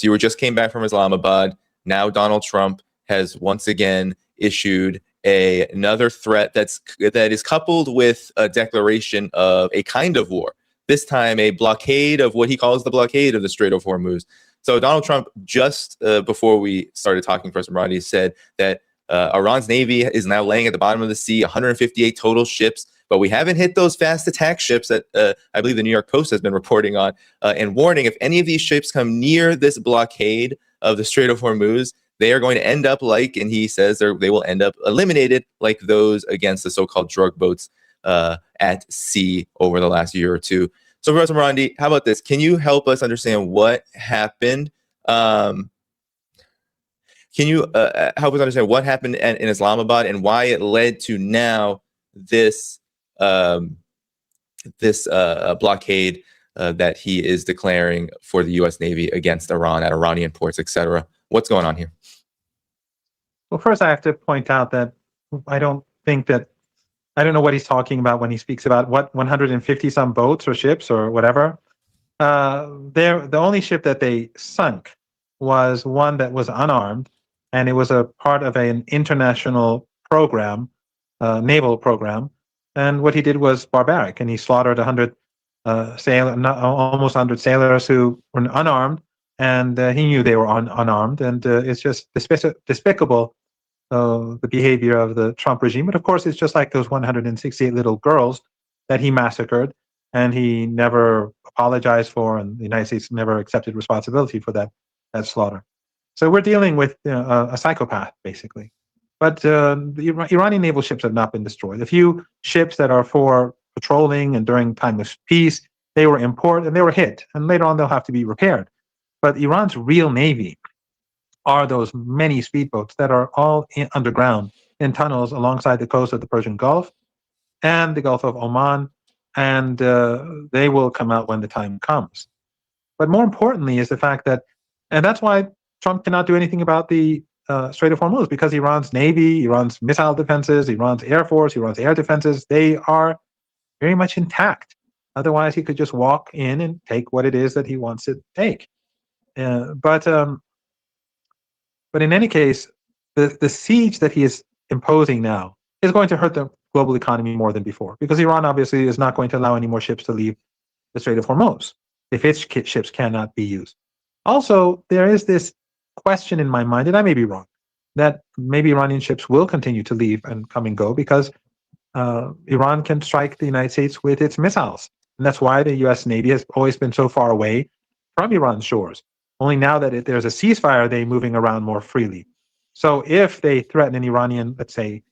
So you just came back from Islamabad. Now Donald Trump has once again issued another threat that is coupled with a declaration of a kind of war. This time, a blockade of what he calls the blockade of the Strait of Hormuz. So Donald Trump, just before we started talking, Professor Marandi, said that Iran's navy is now laying at the bottom of the sea, 158 total ships, but we haven't hit those fast attack ships that I believe the New York Post has been reporting on, and warning if any of these ships come near this blockade of the Strait of Hormuz, they are going to end up like, and he says they will end up eliminated like those against the so-called drug boats at sea over the last year or two. So, Professor Marandi, how about this? Can you help us understand what happened? Can you help us understand what happened in Islamabad and why it led to now this blockade that he is declaring for the U.S. Navy against Iran at Iranian ports, etc.? What's going on here? Well, first I have to point out that I don't know what he's talking about when he speaks about what 150 some boats or ships or whatever. The only ship that they sunk was one that was unarmed, and it was a part of an international program, naval program. And what he did was barbaric, and he slaughtered almost 100 sailors who were unarmed, and he knew they were unarmed, and it's just despicable. The behavior of the Trump regime. But of course, it's just like those 168 little girls that he massacred, and he never apologized for, and the United States never accepted responsibility for that slaughter. So we're dealing with a psychopath, basically. But the Iranian naval ships have not been destroyed. The few ships that are for patrolling and during time of peace, they were in port and they were hit, and later on they'll have to be repaired. But Iran's real navy are those many speedboats that are all underground in tunnels alongside the coast of the Persian Gulf and the Gulf of Oman, and they will come out when the time comes. But more importantly is the fact that, and that's why Trump cannot do anything about the Strait of Hormuz, because Iran's navy, Iran's missile defenses, Iran's air force, Iran's air defenses, they are very much intact. Otherwise, he could just walk in and take what it is that he wants to take. But in any case, the siege that he is imposing now is going to hurt the global economy more than before, because Iran obviously is not going to allow any more ships to leave the Strait of Hormuz if its ships cannot be used. Also, there is this question in my mind, and I may be wrong, that maybe Iranian ships will continue to leave and come and go because Iran can strike the United States with its missiles. And that's why the U.S. Navy has always been so far away from Iran's shores. Only now that there's a ceasefire, they're moving around more freely. So if they threaten an Iranian, let's say,